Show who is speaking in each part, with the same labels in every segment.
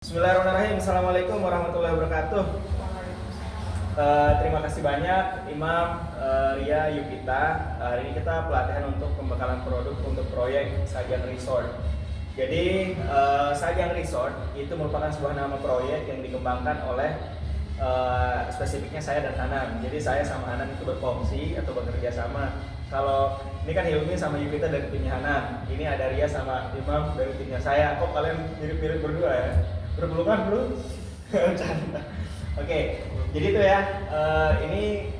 Speaker 1: Bismillahirrahmanirrahim. Assalamualaikum warahmatullahi wabarakatuh. Terima kasih banyak Imam, Ria, Yukita. Hari ini kita pelatihan untuk pembekalan produk untuk proyek Sajang Resort. Jadi Sajang Resort itu merupakan sebuah nama proyek yang dikembangkan oleh spesifiknya saya dan Hanan. Jadi saya sama Hanan itu berfungsi atau bekerja sama. Kalau ini kan Hilmi sama Yukita dari timnya Hanan. Ini ada Ria sama Imam dari timnya saya. Kok kalian mirip-mirip berdua ya? Berpelukan belum? Canda. Oke, jadi itu ya. Ini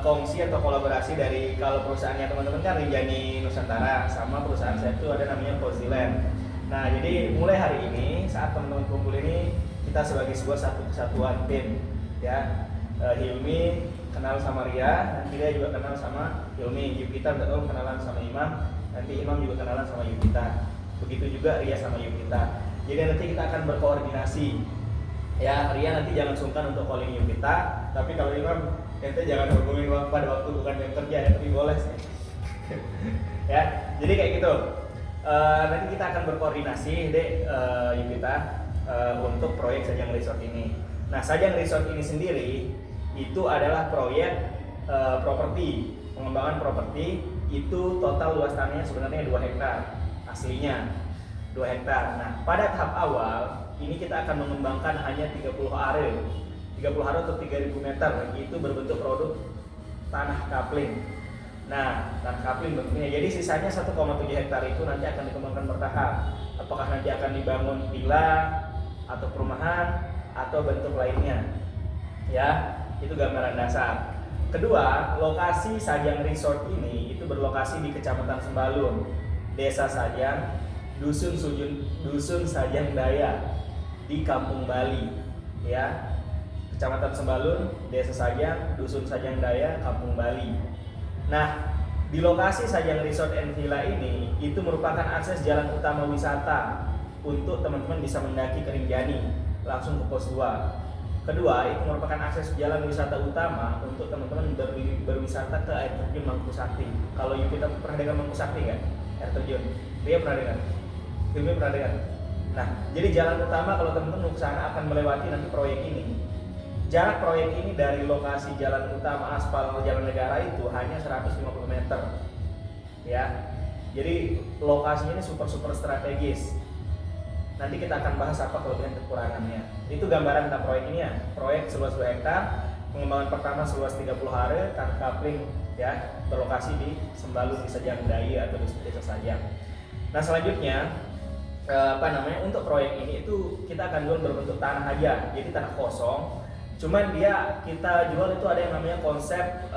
Speaker 1: kongsi atau kolaborasi dari kalau perusahaannya teman-teman kan Rinjani Nusantara sama perusahaan saya itu ada namanya Coziland. Nah, jadi mulai hari ini saat teman-teman kumpul ini kita sebagai sebuah satu kesatuan tim, ya. Hilmi kenal sama Ria, nanti Ria juga kenal sama Hilmi. Yukita betul kenalan sama Imam, nanti Imam juga kenalan sama Yukita. Begitu juga Ria sama Yukita. Jadi nanti kita akan berkoordinasi. Ya, Ria nanti jangan sungkan untuk calling Yukita, tapi kalau Imam nanti jangan hubungin pada waktu bukan jam kerja ya, tapi boleh sih. Ya, jadi kayak gitu. Nanti kita akan berkoordinasi deh Yukita untuk proyek Sajang Resort ini. Nah, Sajang Resort ini sendiri itu adalah proyek properti, pengembangan properti. Itu total luas tanahnya sebenarnya 2 hektar aslinya 2 hektar. Nah, pada tahap awal ini kita akan mengembangkan hanya 30 are atau 3000 meter. Itu berbentuk produk tanah kapling. Nah, tanah kapling bentuknya. Jadi sisanya 1,7 hektar itu nanti akan dikembangkan bertahap. Apakah nanti akan dibangun villa atau perumahan atau bentuk lainnya. Ya, itu gambaran dasar. Kedua, lokasi Sajang Resort ini itu berlokasi di Kecamatan Sembalun, Desa Sajang, Dusun Sajang Daya di Kampung Bali, ya. Kecamatan Sembalun, Desa Sajang, Dusun Sajang Daya, Kampung Bali. Nah, di lokasi Sajang Resort and Villa ini itu merupakan akses jalan utama wisata untuk teman-teman bisa mendaki ke Rinjani langsung ke pos 2. Kedua, itu merupakan akses jalan wisata utama untuk teman-teman berwisata ke air terjun Mangku Sakti. Kalau Yukita pernah dengar Mangku Sakti nggak? Air terjun. Dia pernah dengar? Hilmi pernah dengar? Nah, jadi jalan utama kalau teman-teman ke sana akan melewati nanti proyek ini. Jarak proyek ini dari lokasi jalan utama aspal jalan negara itu hanya 150 meter. Ya. Jadi lokasinya ini super strategis. Nanti kita akan bahas apa kelebihan kekurangannya. Itu gambaran tentang proyek ini ya. Proyek seluas 2 hektar, pengembangan pertama seluas 30 are, tanah kapling ya, berlokasi di Sembalun, di Sajang Daya atau di Desa Sajang. Nah, selanjutnya untuk proyek ini itu kita akan jual berbentuk tanah aja. Jadi tanah kosong. Cuman dia kita jual itu ada yang namanya konsep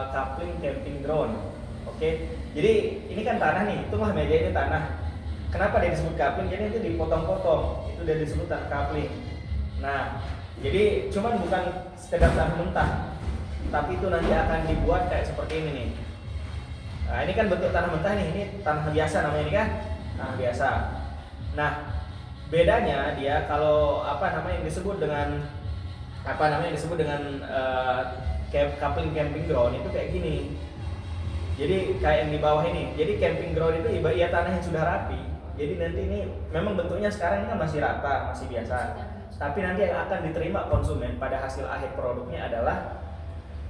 Speaker 1: coupling camping ground. Oke. Jadi ini kan tanah nih, itu mah meja ini tanah. Kenapa dia disebut coupling? Jadi itu dipotong-potong, itu dia disebut tanah coupling. Nah, jadi cuman bukan sekedar tanah mentah, tapi itu nanti akan dibuat kayak seperti ini nih. Nah, ini kan bentuk tanah mentah nih, ini tanah biasa namanya ini kan, tanah biasa. Nah, bedanya dia kalau yang disebut dengan coupling camping ground itu kayak gini. Jadi kayak yang di bawah ini. Jadi camping ground itu ibarat tanah yang sudah rapi. Jadi nanti ini memang bentuknya sekarang ini kan masih rata, masih biasa. Tapi nanti yang akan diterima konsumen pada hasil akhir produknya adalah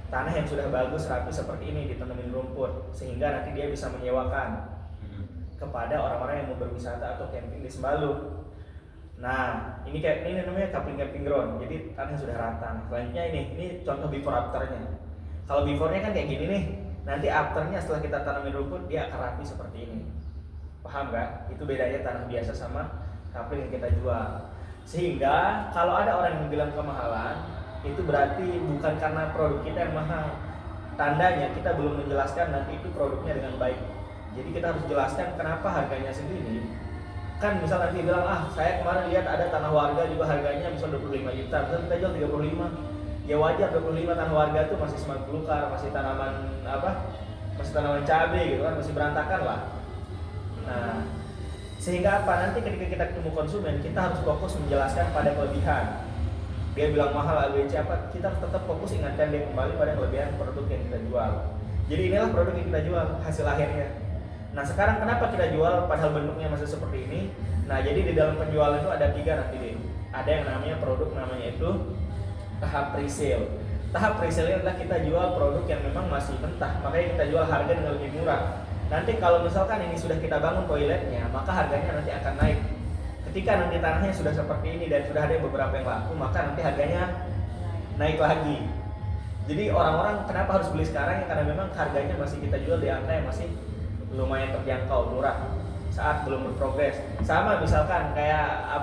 Speaker 1: tanah yang sudah bagus, rapi seperti ini, ditanemin rumput, sehingga nanti dia bisa menyewakan kepada orang-orang yang mau berwisata atau camping di Sembalun. Nah, ini namanya coupling camping ground. Jadi tanah sudah rata. Selanjutnya ini contoh before afternya. Kalau before-nya kan kayak gini nih. Nanti afternya setelah kita tanamin rumput dia akan rapi seperti ini. Paham gak? Itu bedanya tanah biasa sama coupling yang kita jual. Sehingga kalau ada orang yang bilang kemahalan, itu berarti bukan karena produk kita yang mahal. Tandanya kita belum menjelaskan nanti itu produknya dengan baik. Jadi kita harus jelaskan kenapa harganya segini. Kan misal nanti bilang, saya kemarin lihat ada tanah warga juga harganya misal 25 juta, misal kita jual 35. Ya wajar, 25 tanah warga itu masih semak belukar, masih tanaman cabai gitu kan, masih berantakan lah. Nah, sehingga nanti ketika kita ketemu konsumen, kita harus fokus menjelaskan pada kelebihan. Dia bilang mahal ABC kita harus tetap fokus ingatkan dia kembali pada kelebihan produk yang kita jual. Jadi inilah produk yang kita jual, hasil akhirnya. Nah, sekarang kenapa kita jual padahal bentuknya masih seperti ini? Nah, jadi di dalam penjualan itu ada 3 nanti deh. ada yang namanya produk namanya itu tahap pre-sale. Tahap pre-sale adalah kita jual produk yang memang masih mentah, makanya kita jual harga dengan lebih murah. Nanti kalau misalkan ini sudah kita bangun toiletnya, maka harganya nanti akan naik. Ketika nanti tanahnya sudah seperti ini dan sudah ada beberapa yang laku, maka nanti harganya naik lagi. Jadi orang-orang kenapa harus beli sekarang ya, karena memang harganya masih kita jual di angka yang masih lumayan terjangkau, murah saat belum berprogres. Sama misalkan kayak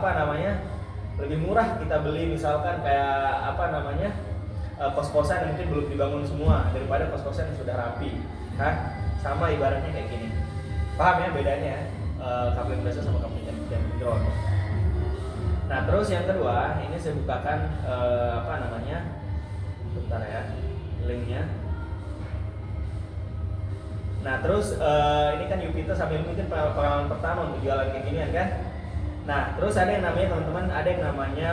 Speaker 1: lebih murah kita beli misalkan kayak kos-kosan yang mungkin belum dibangun semua daripada kos-kosan yang sudah rapi kan. Sama ibaratnya kayak gini, paham ya bedanya coupling biasa sama coupling jam ground. Nah terus yang kedua ini saya bukakan bentar ya linknya. Nah terus ini kan Yupita sambil mungkin pengalaman pertama untuk jualan kayak ginian kan. Nah terus ada yang namanya teman-teman, ada yang namanya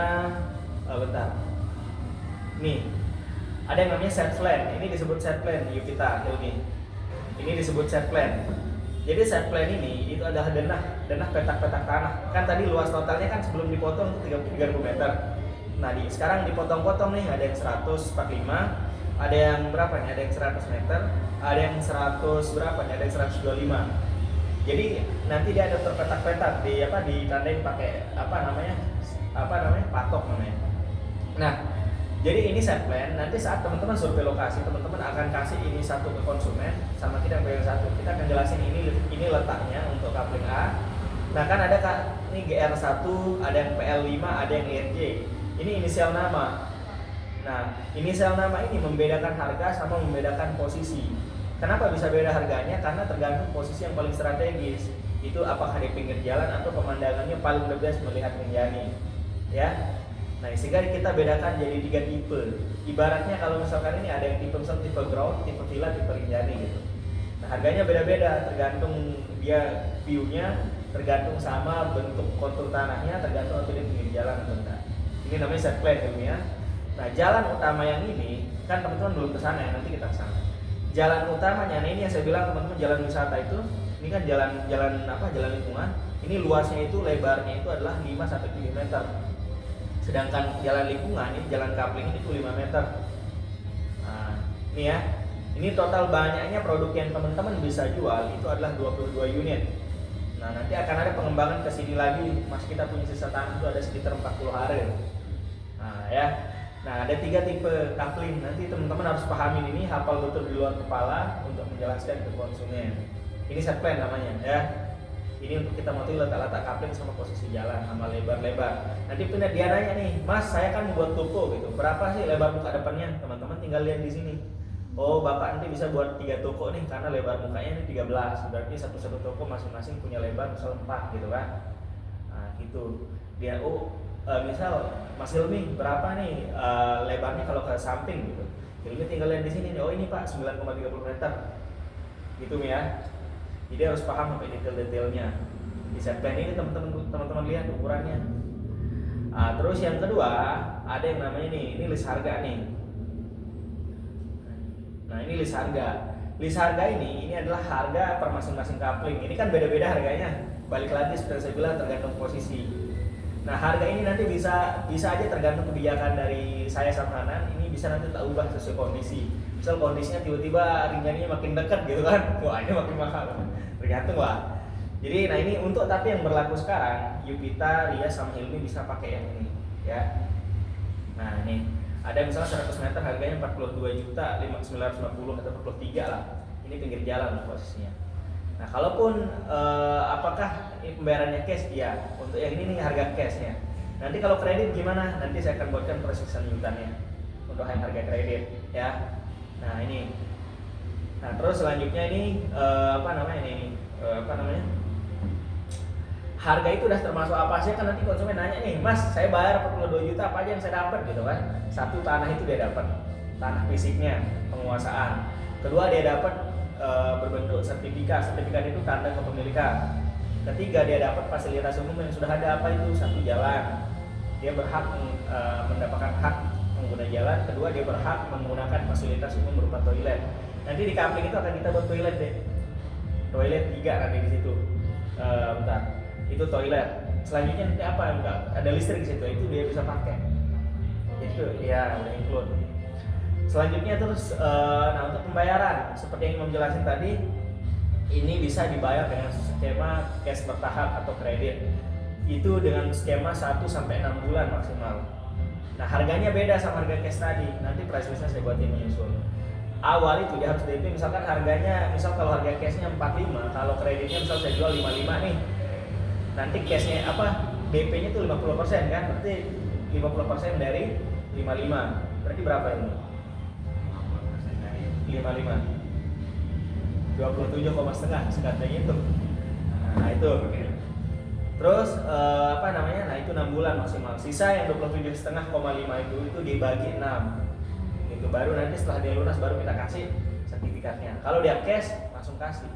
Speaker 1: ada yang namanya set plan. Ini disebut set plan Yupita ini disebut set plan. Jadi set plan ini itu adalah denah petak-petak tanah. Kan tadi luas totalnya kan sebelum dipotong itu 30 meter. Nah sekarang dipotong-potong nih, ada yang 145, ada yang berapa nih? Ada yang 100 meter, ada yang 100 berapa nih? Ada yang 125. Jadi nanti dia ada terpetak-petak ditandain pakai patok namanya. Nah jadi ini set plan, nanti saat teman-teman survei lokasi, teman-teman akan kasih ini satu ke konsumen, sama kita yang satu. Kita akan jelasin ini letaknya untuk coupling A. Nah kan ada ini GR1, ada yang PL5, ada yang IRJ. Ini inisial nama. Nah inisial nama ini membedakan harga sama membedakan posisi. Kenapa bisa beda harganya? Karena tergantung posisi yang paling strategis. Itu apakah di pinggir jalan atau pemandangannya paling the best melihat Rinjani. Ya. Nah, sehingga kita bedakan jadi 3 tipe. Ibaratnya kalau misalkan ini ada yang tipe ground, tipe villa, tipe Rinjani gitu. Nah, harganya beda-beda tergantung dia view-nya, tergantung sama bentuk kontur tanahnya, tergantung atau dia pinggir jalan atau enggak. Ini namanya set plan ya. Nah, jalan utama yang ini kan teman-teman belum ke sana ya, nanti kita ke sana. Jalan utamanya, nah ini yang saya bilang teman-teman jalan wisata itu, ini kan jalan lingkungan. Ini luasnya itu lebarnya itu adalah 5 sampai 7 meter. Sedangkan jalan lingkungan ini jalan coupling itu 5 meter. Nah, ini ya. Ini total banyaknya produk yang teman-teman bisa jual itu adalah 22 unit. Nah, nanti akan ada pengembangan ke sini lagi. Mas kita punya sisa tanah itu ada sekitar 40 hari. Nah, ya. Nah, ada 3 tipe coupling. Nanti teman-teman harus pahamin ini, hafal betul di luar kepala untuk menjelaskan ke konsumen. Ini set plan namanya, ya. Ini untuk kita mau letak-letak coupling sama posisi jalan sama lebar-lebar. Nanti pindah dia nanya nih, Mas saya kan buat toko gitu, berapa sih lebar muka depannya? Teman-teman tinggal lihat di sini. Oh bapak nanti bisa buat 3 toko nih karena lebar mukanya ini 13. Berarti satu-satu toko masing-masing punya lebar misal 4 gitu kan. Nah gitu. Dia misal Mas Hilmi berapa nih lebarnya kalau ke samping gitu. Hilmi tinggal lihat di sini nih. Oh ini Pak 9,30 meter. Gitu ya. Jadi harus paham sampai detail-detailnya. Di set plan ini teman-teman lihat ukurannya. Nah, terus yang kedua ada yang namanya ini list harga nih. Nah ini list harga. List harga ini adalah harga per masing-masing coupling. Ini kan beda-beda harganya. Balik lagi seperti saya bilang tergantung posisi. Nah harga ini nanti bisa aja tergantung kebijakan dari saya sama Hanan. Ini bisa nanti tak ubah sesuai kondisi. Misal kondisinya tiba-tiba Rinjaninya makin dekat gitu kan, wah ini makin mahal. Tergantung lah. Jadi nah ini untuk tapi yang berlaku sekarang, Yupita, Ria sama Hilmi bisa pakai yang ini, ya. Nah ini ada misalnya 100 meter harganya 42.950 atau 43 lah. Ini pinggir jalan posisinya. Nah kalaupun apakah ini pembayarannya cash? Ya, untuk yang ini nih harga cashnya. Nanti kalau kredit gimana? Nanti saya akan buatkan proses lanjutannya untuk yang harga kredit, ya. Nah ini, nah terus selanjutnya ini harga itu udah termasuk apa sih? Kan nanti konsumen nanya nih, Mas saya bayar 42 juta apa aja yang saya dapat gitu kan? Satu, tanah itu dia dapat, tanah fisiknya, penguasaan. Kedua dia dapat berbentuk sertifikat itu tanda kepemilikan. Ketiga dia dapat fasilitas umum yang sudah ada, apa itu? Satu, jalan, dia berhak mendapatkan hak pengguna jalan. Kedua dia berhak menggunakan fasilitas umum berupa toilet. Nanti di coupling itu akan kita buat toilet deh. Toilet 3 nanti di situ. Bentar. Itu toilet. Selanjutnya nanti apa? Enggak ada listrik di situ, itu dia bisa pakai. Itu ya udah include. Selanjutnya terus nah untuk pembayaran seperti yang Imam jelasin tadi, ini bisa dibayar dengan skema cash bertahap atau kredit. Itu dengan skema 1 sampai 6 bulan maksimal. Nah, harganya beda sama harga cash tadi. Nanti price listnya saya buatin menyusul. Awal itu dia harus DP, misalkan harganya, misal kalau harga cashnya 45, kalau kreditnya misal saya jual 55 nih. Nanti cashnya apa? DP-nya tuh 50% kan? Berarti 50% dari 55. Berarti berapa ini? 55. 27,5 sekatanya itu. Nah, itu. Terus apa namanya? Nah, itu 6 bulan maksimal. Sisa yang 27,5 itu dibagi 6. Itu baru nanti setelah dia lunas baru kita kasih sertifikatnya. Kalau dia cash langsung kasih.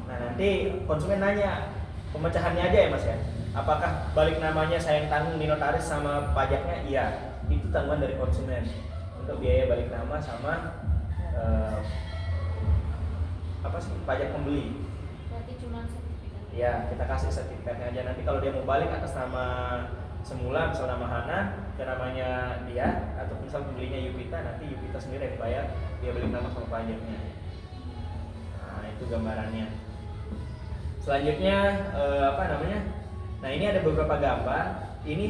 Speaker 1: Nah, nanti konsumen nanya pemecahannya aja ya Mas ya. Apakah balik namanya saya yang tanggung di notaris sama pajaknya? Iya, itu tanggungan dari konsumen untuk biaya balik nama sama apa sih pajak pembeli.
Speaker 2: Berarti cuma sertifikat.
Speaker 1: Ya, kita kasih sertifikatnya aja. Nanti kalau dia mau balik atas nama semula, misal nama Hana ke namanya dia, atau misal pembelinya Yupita, nanti Yupita sendiri yang bayar, dia balik nama sama pajaknya. Nah, itu gambarannya. Selanjutnya apa namanya? Nah, ini ada beberapa gambar. Ini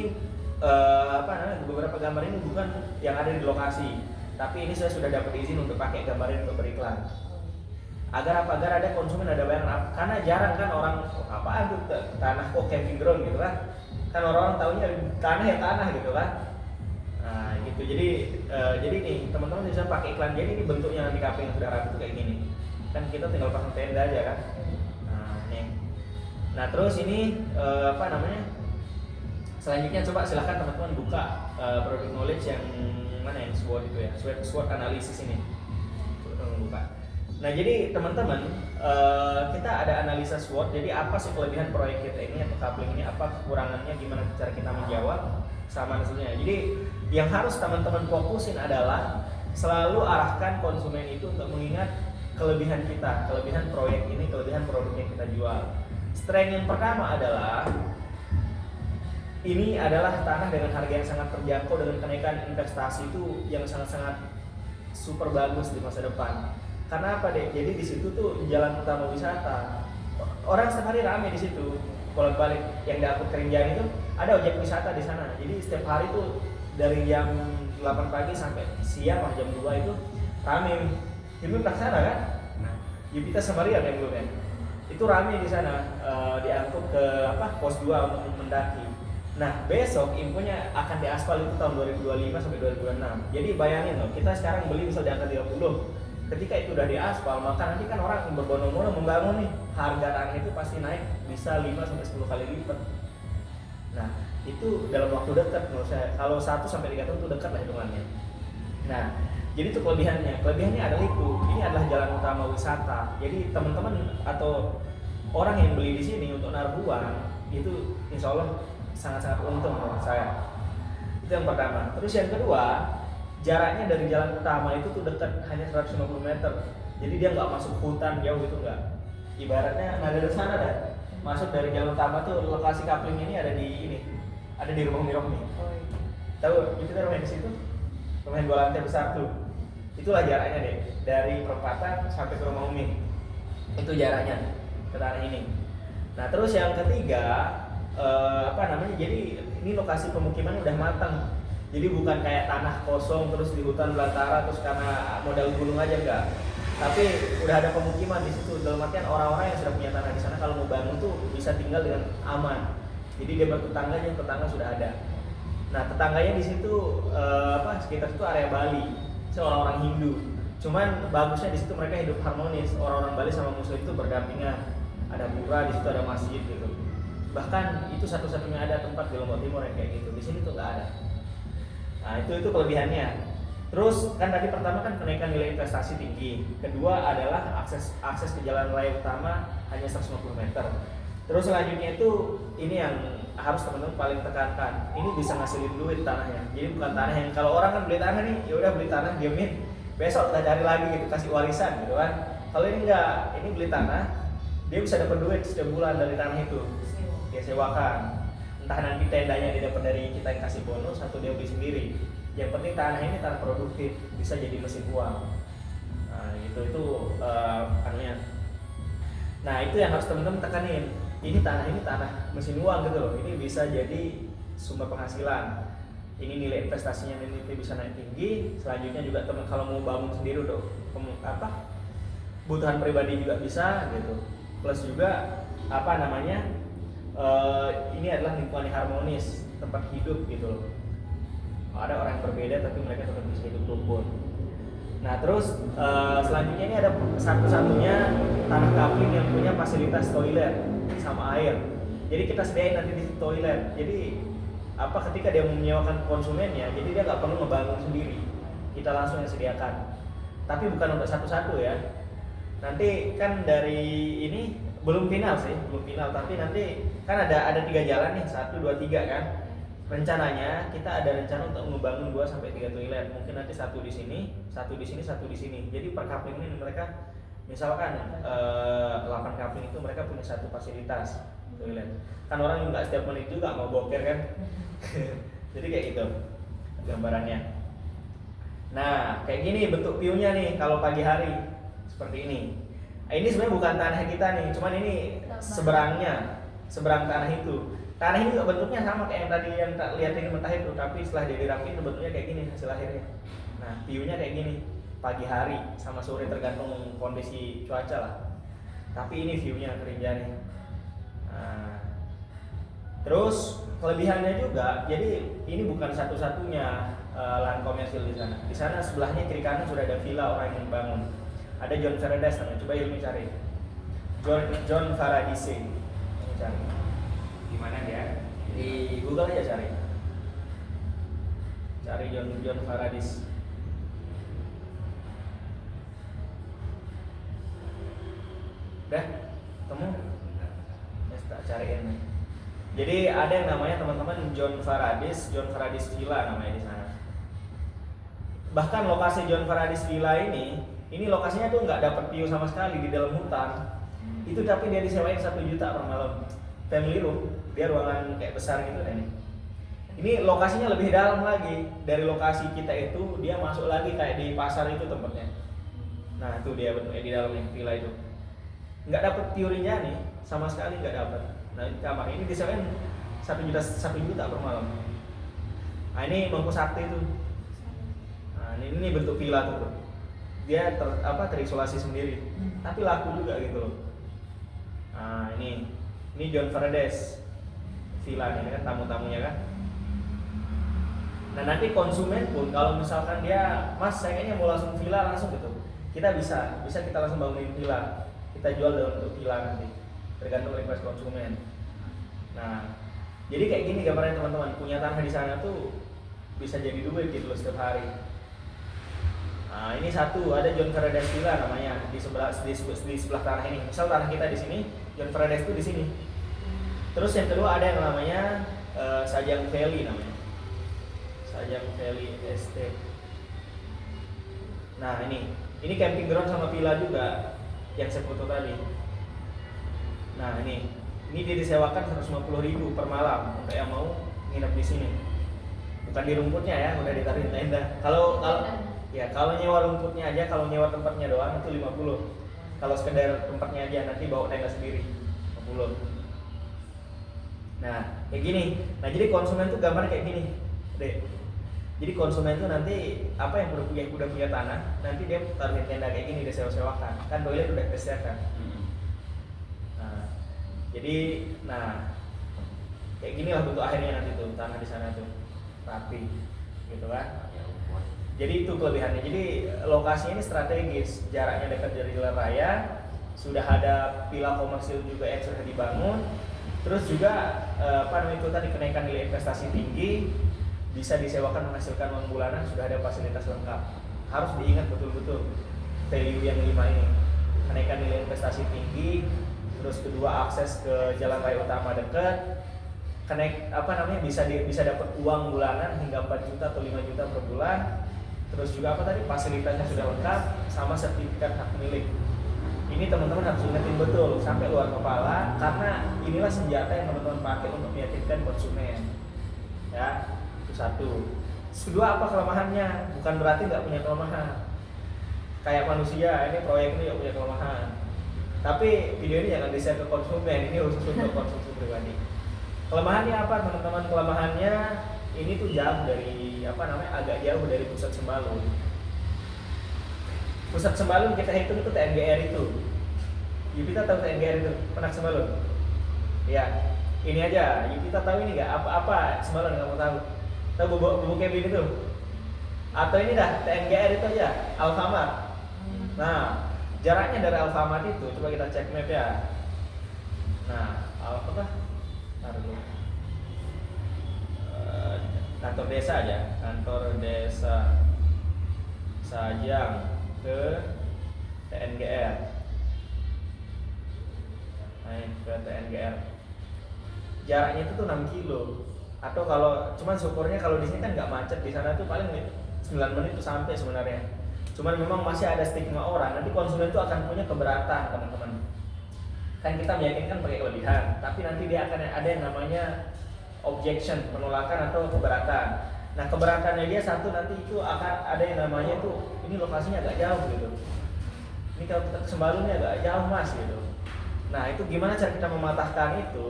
Speaker 1: apa namanya? Beberapa gambar ini bukan yang ada di lokasi, tapi ini saya sudah dapat izin untuk pakai gambar ini untuk beriklan. Agar apa? Agar ada konsumen ada bayangan, karena jarang kan orang apaan tuh tanah kok camping ground gitu kan. Kan orang tahunya tanah ya tanah gitu kan. Nah, gitu. Jadi nih teman-teman bisa pakai iklan. Jadi ini bentuknya nanti camping yang sudah rapi tuh kayak gini. Kan kita tinggal pasang tenda aja kan. Nah, nih. Nah, terus ini apa namanya? Selanjutnya coba silahkan teman-teman buka product knowledge yang mana yang SWOT itu ya, SWOT analisis ini. Coba teman buka. Nah, jadi teman-teman kita ada analisa SWOT. Jadi apa sih kelebihan proyek kita ini atau coupling ini, apa kekurangannya, gimana cara kita menjawab sama hasilnya. Jadi yang harus teman-teman fokusin adalah selalu arahkan konsumen itu untuk mengingat kelebihan kita, kelebihan proyek ini, kelebihan produk yang kita jual. Strength yang pertama adalah ini adalah tanah dengan harga yang sangat terjangkau dengan kenaikan investasi itu yang sangat-sangat super bagus di masa depan. Karena apa deh? Jadi di situ tuh jalan utama wisata. Orang setiap hari ramai di situ. Bolak-balik yang dapur Kerinjani itu ada objek wisata di sana. Jadi setiap hari tuh dari jam 8 pagi sampai siang jam 2 itu ramai. Ibu pernah sana kan? Nah, Yupita Samaria kan belum ya? Itu ramai di sana, diangkut ke pos 2 untuk mendaki. Nah, besok infonya akan diaspal itu tahun 2025 sampai 2026. Jadi bayangin loh, kita sekarang beli bisa di angka 30. Ketika itu udah diaspal, maka nanti kan orang berbondong-bondong membangun nih, harga tanah itu pasti naik bisa 5 sampai 10 kali lipat. Nah, itu dalam waktu dekat menurut saya. Kalau 1 sampai 3 tahun itu dekat lah hitungannya. Nah, jadi itu kelebihannya. Kelebihannya adalah itu. Ini adalah jalan utama wisata. Jadi teman-teman atau orang yang beli di sini untuk naruh uang itu insya Allah sangat-sangat untung menurut saya. Itu yang pertama. Terus yang kedua, jaraknya dari jalan utama itu tuh dekat, hanya 150 meter. Jadi dia nggak masuk hutan jauh gitu nggak. Ibaratnya nggak dari sana dah. Masuk dari jalan utama tuh lokasi coupling ini ada di rumah Umi Rohmi. Tahu? Itu rumah di situ. Rumah yang 2 lantai besar tuh. Itulah jaraknya deh dari perempatan sampai ke rumah Umi. Itu jaraknya ke tanah ini. Nah, terus yang ketiga apa namanya? Jadi ini lokasi pemukimannya udah matang. Jadi bukan kayak tanah kosong terus di hutan belantara terus karena modal gunung aja enggak. Tapi udah ada pemukiman di situ. Dalam artian orang-orang yang sudah punya tanah di sana kalau mau bangun tuh bisa tinggal dengan aman. Jadi dia bertetangganya, tetangga sudah ada. Nah, tetangganya di situ sekitar itu area Bali. Itu orang-orang Hindu. Cuman bagusnya di situ mereka hidup harmonis. Orang-orang Bali sama Muslim itu berdampingan. Ada pura, di situ ada masjid gitu. Bahkan itu satu-satunya ada tempat di Lombok Timur yang kayak gitu. Di sini tuh nggak ada. Nah, itu kelebihannya. Terus kan tadi pertama kan kenaikan nilai investasi tinggi. Kedua adalah akses ke jalan raya utama hanya 150 meter. Terus selanjutnya itu ini yang harus teman-teman paling tekankan. Ini bisa ngasilin duit tanahnya. Jadi bukan tanah yang kalau orang kan beli tanah nih, ya udah beli tanah diamin. Besok kita cari lagi gitu, kasih warisan gitu kan. Kalau ini enggak, ini beli tanah, dia bisa dapat duit setiap bulan dari tanah itu. Dia sewakan. entah nanti tendanya dia dapat dari kita yang kasih bonus atau dia beli sendiri. Yang penting tanah ini tanah produktif, bisa jadi mesin uang. Nah itu anunya. Nah itu yang harus teman-teman tekanin. Ini tanah mesin uang gitu loh. Ini bisa jadi sumber penghasilan. Ini nilai investasinya nanti bisa naik tinggi. Selanjutnya juga teman kalau mau bangun sendiri udah kebutuhan pribadi juga bisa gitu. Plus juga ini adalah lingkungan yang harmonis, tempat hidup gitu loh. Ada orang yang berbeda tapi mereka tetap bisa hidup rukun. Nah terus selanjutnya ini ada satu-satunya tanah kapling yang punya fasilitas toilet sama air. Jadi kita sediain nanti di toilet. Jadi ketika dia menyewakan konsumennya, jadi dia nggak perlu ngebangun sendiri. Kita langsung yang sediakan. Tapi bukan untuk satu-satu ya. Nanti kan dari ini belum final, tapi nanti kan ada 3 jalan nih, 1, 2, 3 kan. Rencananya kita ada rencana untuk membangun 2 sampai 3 toilet. Mungkin nanti 1 di sini, 1 di sini, 1 di sini. Jadi per kapling ini mereka misalkan 8 kapling itu mereka punya 1 fasilitas toilet. Kan orang nggak setiap menit juga mau boker kan. Jadi kayak gitu gambarannya. Nah kayak gini bentuk view-nya nih kalau pagi hari seperti ini. Ini sebenarnya bukan tanah kita nih, cuman ini seberang tanah itu. Tanah ini juga bentuknya sama kayak yang tadi yang tak lihat ini mentah itu, tapi setelah dia dirapiin bentuknya kayak gini hasil akhirnya. Nah view-nya kayak gini pagi hari sama sore tergantung kondisi cuaca lah. Tapi ini view-nya kerinjanya. Nah, terus kelebihannya juga, jadi ini bukan satu-satunya lahan komersil di sana. Di sana sebelahnya kiri kanan sudah ada villa orang yang bangun. Ada John Paradise namanya. Coba Ilmi cari. John Paradise. Ini cari. Di mana dia? Di Google aja cari. Cari John Paradise. Udah? Temu? Tak cariin. Jadi ada yang namanya teman-teman John Paradise Villa namanya di sana. Bahkan lokasi John Paradise Villa ini lokasinya tuh nggak dapat view sama sekali di dalam hutan. Itu tapi dia disewain 1 juta per malam. Family room, dia ruangan kayak besar gitu kan. Ini lokasinya lebih dalam lagi dari lokasi kita itu, dia masuk lagi kayak di pasar itu tempatnya. Nah itu dia bentuknya di dalamnya villa itu. Nggak dapat teorinya nih, sama sekali nggak dapat. Nah kamar ini disewain 1 juta per malam. Nah ini Mangku Sakti itu. Nah ini bentuk villa tuh. Dia terisolasi sendiri, tapi laku juga gitu loh. Nah ini John Paradise Villa ini kan tamu-tamunya kan. Nah nanti konsumen pun kalau misalkan dia Mas saya kayaknya mau langsung villa langsung gitu, kita bisa kita langsung bangunin villa, kita jual dalam bentuk villa nanti, tergantung request konsumen. Nah jadi kayak gini gambarnya teman-teman, punya tanah di sana tuh bisa jadi duit gitu loh setiap hari. Nah ini satu, ada John Paradise Villa namanya di sebelah tanah ini. Misal tanah kita di sini, John Paradise itu di sini. Terus yang kedua ada yang namanya Sajang Valley namanya. Sajang Valley Estate. Nah ini camping ground sama villa juga yang saya foto tadi. Nah ini dia disewakan 150.000 per malam untuk yang mau nginep di sini. Bukan di rumputnya ya, udah ditaruh tenda. Kalau nyewa rumputnya aja, kalau nyewa tempatnya doang itu 50. Kalau sekedar tempatnya aja nanti bawa tenda sendiri 50. Nah, kayak gini. Nah, jadi konsumen tuh gambarnya kayak gini. Dek. Jadi konsumen tuh nanti yang udah punya tanah, nanti dia taruh tenda kayak gini dia sewa-sewakan. Kan toilet udah disediakan. Nah, jadi kayak gini lah bentuk akhirnya nanti tuh tanah di sana tuh rapi gitu kan. Jadi itu kelebihannya. Jadi lokasinya ini strategis, jaraknya dekat dari jalan raya, sudah ada villa komersil juga yang sudah dibangun. Terus juga itu tadi kenaikan nilai investasi tinggi, bisa disewakan menghasilkan uang bulanan, sudah ada fasilitas lengkap. Harus diingat betul-betul value yang 5 ini. Kenaikan nilai investasi tinggi, terus kedua akses ke jalan raya utama dekat. Bisa dapat uang bulanan hingga 4 juta atau 5 juta per bulan. Terus juga fasilitasnya sudah lengkap sama sertifikat hak milik. Ini teman-teman harus ingetin betul sampai luar kepala, karena inilah senjata yang teman-teman pakai untuk meyakinkan konsumen. Ya, itu satu. Kedua, apa kelemahannya? Bukan berarti nggak punya kelemahan. Kayak manusia, ini proyek ini nggak punya kelemahan. Tapi video ini jangan di-share ke konsumen, ini khusus untuk konsumsi pribadi. Kelemahannya apa teman-teman? Kelemahannya ini tuh jauh dari agak jauh dari pusat sembalun. Pusat sembalun kita hitung itu TNGR itu. Yupita tahu TNGR itu, pernah sembalun? Ya, ini aja. Yupita tahu ini nggak? Apa sembalun kamu tahu? Tahu bubuk cabin itu? Atau ini dah TNGR itu aja, Alfamart. Nah, jaraknya dari Alfamart itu coba kita cek map ya. Nah, kantor desa aja, kantor desa Sajang ke TNGR. Naik ke TNGR. Jaraknya itu tuh 6 kilo. Atau kalau cuman syukurnya kalau di sini kan nggak macet, di sana tuh paling 9 menit tuh sampai sebenarnya. Cuman memang masih ada stigma orang, nanti konsumen tuh akan punya keberatan teman-teman. Kan kita meyakinkan pakai kelebihan, tapi nanti dia akan ada yang namanya objection, penolakan atau keberatan. Nah, keberatannya dia satu, nanti itu akan ada yang namanya tuh ini lokasinya agak jauh gitu. Ini kalau kita sembalunnya agak jauh mas gitu. Nah, itu gimana cara kita mematahkan itu?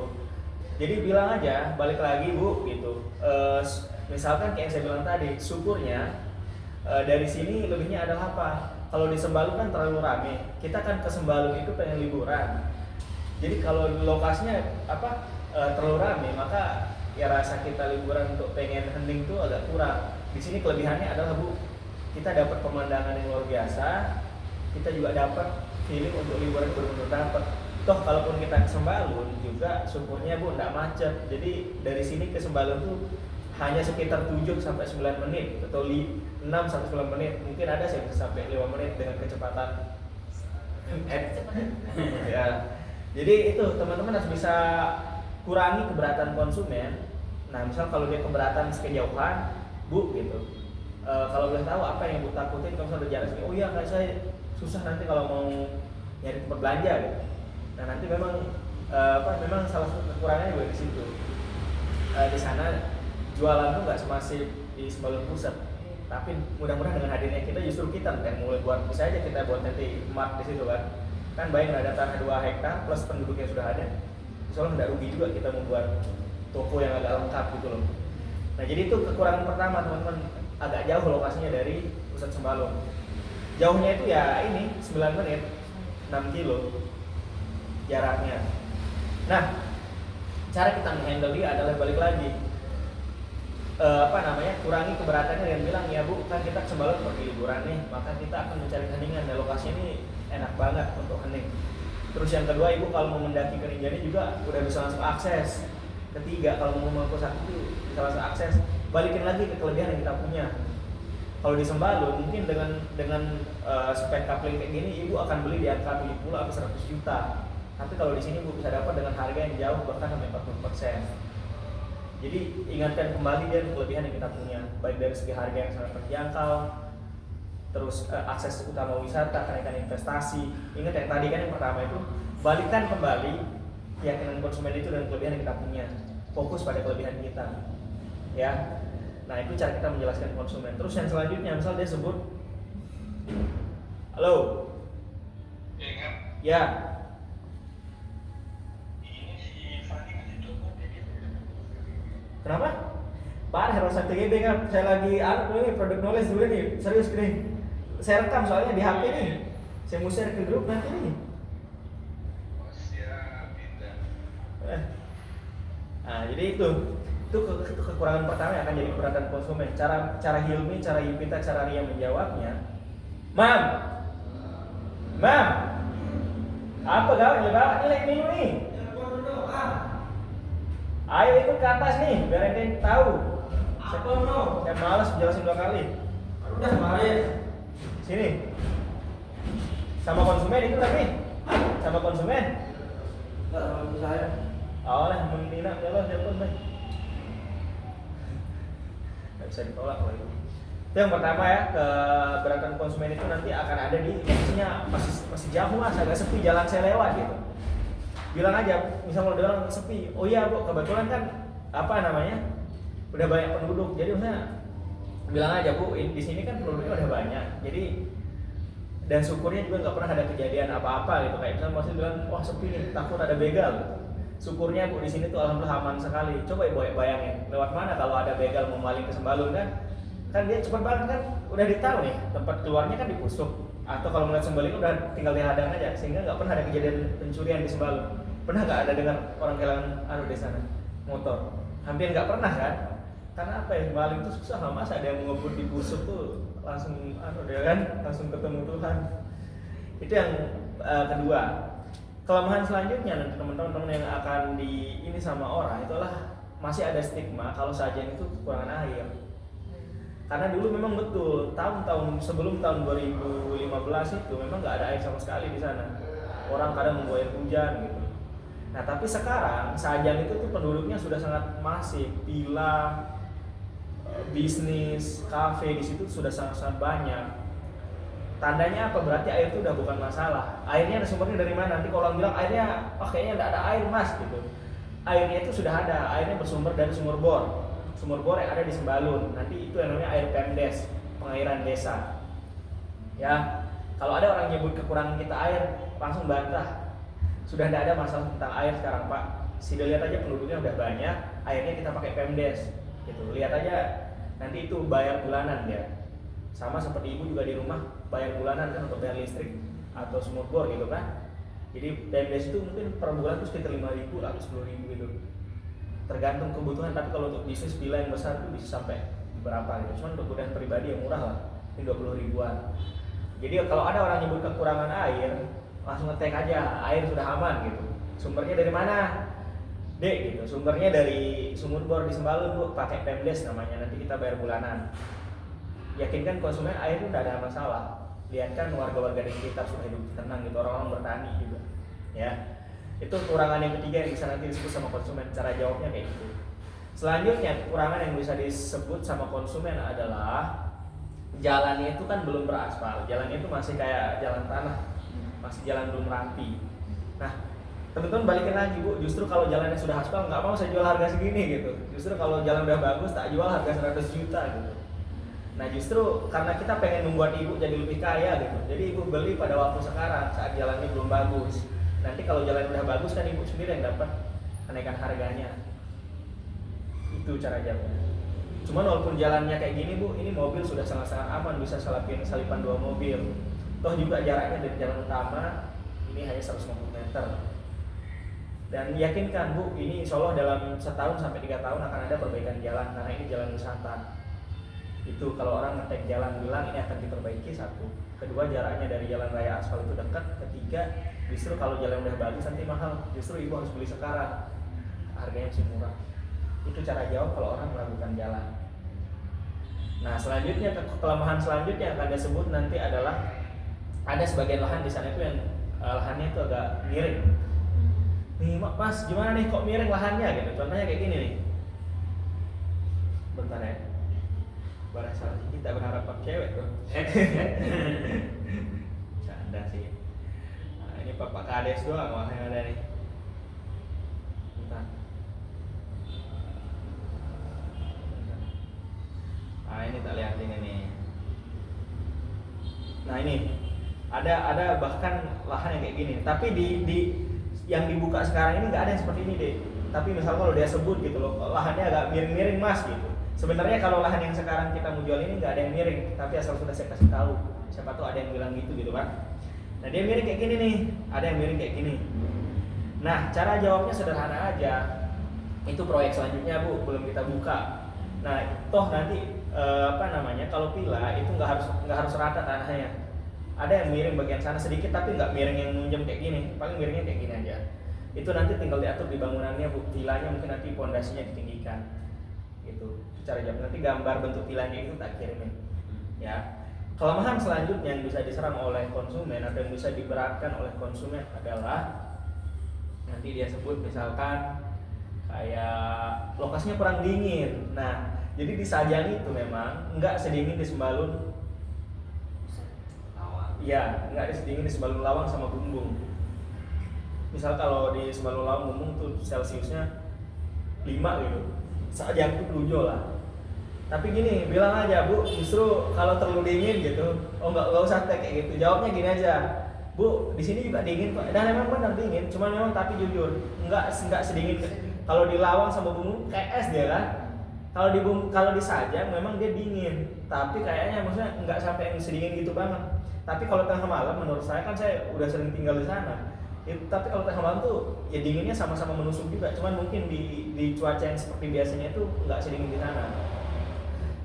Speaker 1: Jadi bilang aja, balik lagi bu gitu. Misalkan kayak yang saya bilang tadi, syukurnya dari sini lebihnya adalah apa? Kalau di Sembalun kan terlalu rame. Kita kan ke Sembalun itu pengen liburan. Jadi kalau lokasinya terlalu rame, maka ya rasa kita liburan untuk pengen hening tuh agak kurang. Di sini kelebihannya adalah bu, kita dapat pemandangan yang luar biasa, kita juga dapat feeling untuk liburan benar-benar dapat. Toh kalaupun kita ke Sembalun juga syukurnya bu nggak macet. Jadi dari sini ke Sembalun tuh hanya sekitar 7 sampai 9 menit atau 6 sampai 9 menit. Mungkin ada yang bisa sampai 5 menit dengan kecepatan ya. Jadi itu teman-teman harus bisa kurangi keberatan konsumen. Nah, misal kalau dia keberatan sekejauhan, bu gitu. Kalau boleh tahu apa yang bu takutin kalau misalnya berjalan sini? Oh iya, kayak saya susah nanti kalau mau nyari tempat belanja gitu. Nah, nanti memang memang salah satu kekurangannya juga di situ. Di sana jualan tuh nggak semasif di Sembalun Pusat. Tapi mudah-mudahan dengan hadirnya kita justru kita yang mulai buat bisa aja kita buat nanti mart di situ kan. Kan baik ada tanah 2 hektar plus penduduk yang sudah ada. Soalnya nggak rugi juga kita membuat toko yang agak lengkap gitu loh. Nah, jadi itu kekurangan pertama teman-teman, agak jauh lokasinya dari pusat Sembalun. Jauhnya itu ya ini 9 menit, 6 kilo jaraknya. Nah, cara kita menghandle dia adalah balik lagi kurangi keberatannya dengan bilang ya bu, kan kita ke Sembalun pergi liburan nih, maka kita akan mencari heningan. Dan lokasi ini enak banget untuk hening. Terus yang kedua, ibu kalau mau mendaki ke Rinjani juga udah bisa langsung akses. Ketiga, kalau mau ke Pusat itu bisa langsung akses. Balikin lagi ke kelebihan yang kita punya. Kalau di Sembalun mungkin dengan spek coupling kayak gini, ibu akan beli di angka 70 atau 100 juta. Tapi kalau di sini ibu bisa dapat dengan harga yang jauh bahkan sampai 40%. Jadi ingatkan kembali dia kelebihan yang kita punya, baik dari segi harga yang sangat terjangkau, terus akses utama wisata, kenaikan investasi. Ingat yang tadi kan yang pertama itu, balikan kembali keyakinan konsumen itu dan kelebihan yang kita punya. Fokus pada kelebihan kita, ya. Nah, itu cara kita menjelaskan konsumen. Terus yang selanjutnya, misal dia sebut, halo, ya. Kenapa? Pak, harus satu GB kan? Saya lagi ini produk knowledge dulu nih, serius nih. Saya rekam soalnya di HP nih. Saya mau share ke grup nanti nih. Nah, jadi itu kekurangan pertama yang akan jadi keberatan konsumen. Cara Hilmi, cara Yupita, cara Ria menjawabnya. Mam, apa gawe nilai ini nih? Ayo ikut ke atas nih, biar ente tahu. Saya malas jelasin 2 kali.
Speaker 3: Udah kemarin.
Speaker 1: Sini. Sama konsumen itu tapi. Sama konsumen.
Speaker 3: Enggak sama saya.
Speaker 1: Awalnya menina, telepon baik. Gak bisa ditolak kalau itu. Itu yang pertama ya, keberatan konsumen itu nanti akan ada di lokasinya masih jauh mas, agak sepi jalan saya lewat gitu. Bilang aja, misal kalau dia bilang sepi, oh iya bu kebetulan kan apa namanya udah banyak penduduk, jadi maksudnya bilang aja bu di sini kan penduduknya udah banyak, jadi dan syukurnya juga nggak pernah ada kejadian apa-apa gitu kayak misalnya masih bilang wah sepi nih takut ada begal. Syukurnya bu di sini tuh alhamdulillah aman sekali. Coba ibu bayangin lewat mana kalau ada begal mau maling ke Sembalun kan dia cepat banget kan udah ditahu nih tempat keluarnya kan di Pusuk atau kalau ngeliat Sembalun udah tinggal dihadang aja sehingga nggak pernah ada kejadian pencurian di Sembalun. Pernah nggak ada dengar orang kehilangan di sana motor? Hampir nggak pernah kan? Karena apa ya maling itu susah lah mas, ada yang ngebut di Pusuk tuh langsung dia kan langsung ketemu Tuhan. Itu yang kedua. Kelemahan selanjutnya nanti teman-teman yang akan di ini sama orang itulah masih ada stigma kalau sajian itu kekurangan air. Karena dulu memang betul tahun-tahun sebelum tahun 2015 itu memang nggak ada air sama sekali di sana. Orang kadang nunggu air hujan gitu. Nah tapi sekarang Sajang itu tuh penduduknya sudah sangat masif, villa, bisnis, kafe di situ sudah sangat banyak. Tandanya apa? Berarti air itu udah bukan masalah. Airnya ada sumbernya dari mana? Nanti kalau orang bilang airnya, kayaknya nggak ada air mas gitu. Airnya itu sudah ada. Airnya bersumber dari sumur bor. Sumur bor yang ada di Sembalun. Nanti itu yang namanya air Pemdes, pengairan desa. Ya, kalau ada orang nyebut kekurangan kita air, langsung bantah. Sudah tidak ada masalah tentang air sekarang pak. Sudah lihat aja penduduknya udah banyak, airnya kita pakai Pemdes. Gitu. Lihat aja, nanti itu bayar bulanan dia. Sama seperti ibu juga di rumah bayar bulanan kan untuk bayar listrik atau sumur bor gitu kan. Jadi Pemdes itu mungkin per bulan itu sekitar 5.000 atau 10.000 gitu. Tergantung kebutuhan, tapi kalau untuk bisnis villa yang besar itu bisa sampai berapa gitu. Cuman untuk kebutuhan pribadi yang murah lah, ini 20 ribuan. Jadi kalau ada orang nyebut kekurangan air, langsung ngetek aja, air sudah aman gitu. Sumbernya dari mana? Dek gitu. Sumbernya dari sumur bor di Sembalun bu, pakai Pemdes namanya. Nanti kita bayar bulanan. Yakinkan konsumen air itu tidak ada masalah. Lihat kan warga-warga di sekitar sudah hidup tenang gitu, orang-orang bertani juga. Ya, itu kekurangan yang ketiga yang bisa nanti disebut sama konsumen. Cara jawabnya kayak gitu. Selanjutnya kekurangan yang bisa disebut sama konsumen adalah jalannya itu kan belum beraspal. Jalannya itu masih kayak jalan tanah, masih jalan belum rapi. Nah, teman-teman balikin lagi bu, justru kalau jalannya sudah aspal nggak mau saya jual harga segini gitu. Justru kalau jalan udah bagus tak jual harga 100 juta gitu. Nah justru karena kita pengen membuat ibu jadi lebih kaya gitu, jadi ibu beli pada waktu sekarang saat jalannya belum bagus. Nanti kalau jalan udah bagus kan ibu sendiri yang dapat kenaikan harganya. Itu cara jawabnya. Cuman walaupun jalannya kayak gini bu, ini mobil sudah sangat-sangat aman, bisa salipan 2 mobil. Toh juga jaraknya dari jalan utama ini hanya 150 meter. Dan yakinkan bu, ini insya Allah dalam setahun sampai 3 tahun akan ada perbaikan jalan karena ini jalan wisata. Itu kalau orang ngetek jalan bilang ini akan diperbaiki, satu. Kedua jaraknya dari jalan raya aspal itu dekat. Ketiga justru kalau jalan udah bagus nanti mahal. Justru ibu harus beli sekarang, harganya masih murah. Itu cara jawab kalau orang meragukan jalan. Nah selanjutnya kelemahan selanjutnya yang akan disebut nanti adalah ada sebagian lahan di sana itu yang lahannya itu agak miring. Nih mas gimana nih kok miring lahannya gitu. Contohnya kayak gini nih. Bentar ya. Barasa kita berharap pak cewek tuh. Canda sih. Nah, ini Pak Kades doang wah yang ada nih. Bentar. Nah ini tak lihat ini nih. Nah ini ada bahkan lahan yang kayak gini. Tapi di yang dibuka sekarang ini nggak ada yang seperti ini deh. Tapi misal kalau dia sebut gitu loh, lahannya agak miring-miring mas gitu. Sebenarnya kalau lahan yang sekarang kita mau jual ini nggak ada yang miring, tapi asal sudah saya kasih tahu. Siapa tuh ada yang bilang gitu kan. Nah dia miring kayak gini nih, ada yang miring kayak gini. Nah cara jawabnya sederhana aja. Itu proyek selanjutnya bu, belum kita buka. Nah toh nanti kalau villa itu nggak harus rata tanahnya. Ada yang miring bagian sana sedikit, tapi nggak miring yang nunjem kayak gini. Paling miringnya kayak gini aja. Itu nanti tinggal diatur di bangunannya bu. Villanya mungkin nanti pondasinya ditinggikan. Gitu. Cara jawab nanti gambar bentuk villanya itu tak kirimin. Ya. Kelemahan selanjutnya yang bisa diserang oleh konsumen atau yang bisa diberatkan oleh konsumen adalah nanti dia sebut misalkan kayak lokasinya kurang dingin. Nah, Jadi di Sajang itu memang nggak sedingin di Sembalun. Iya, nggak sedingin di Sembalun Lawang sama Bumbung. Misal kalau di Sembalun Lawang Bumbung tuh Celciusnya 5 gitu. Sajang tuh 7 lah. Tapi gini, bilang aja Bu, justru kalau terlalu dingin gitu, oh nggak usah teh kayak gitu. Jawabnya gini aja, Bu, di sini juga dingin kok. Dan memang benar dingin, cuma memang tapi jujur, nggak sedingin. Kalau di Lawang sama Bumbung kayak es dia kan. Kalau di Sajang memang dia dingin, tapi kayaknya maksudnya nggak sampai yang sedingin gitu banget. Tapi kalau tengah malam, menurut saya kan saya udah sering tinggal di sana. Tapi kalau tengah malam tuh ya dinginnya sama-sama menusuk juga, cuman mungkin di cuaca yang seperti biasanya itu nggak sedingin di sana.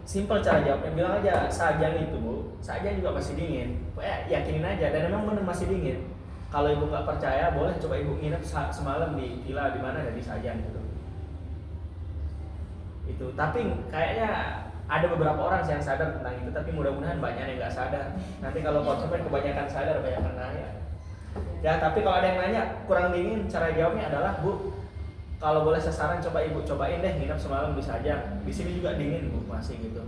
Speaker 1: Simple cara jawabnya, bilang aja Sajang itu Bu, Sajang juga masih dingin. Yakinin aja, dan memang benar masih dingin. Kalau ibu nggak percaya, boleh coba ibu nginep semalam di villa di mana di Sajang gitu. Itu, tapi kayaknya ada beberapa orang yang sadar tentang itu, tapi mudah-mudahan banyak yang nggak sadar. Nanti kalau konsumen kebanyakan sadar, banyak yang nanya. Ya, tapi kalau ada yang nanya kurang dingin, cara jawabnya adalah Bu, kalau boleh sasaran coba ibu cobain deh nginep semalam di Sajang. Di sini juga dingin Bu, masih gitu.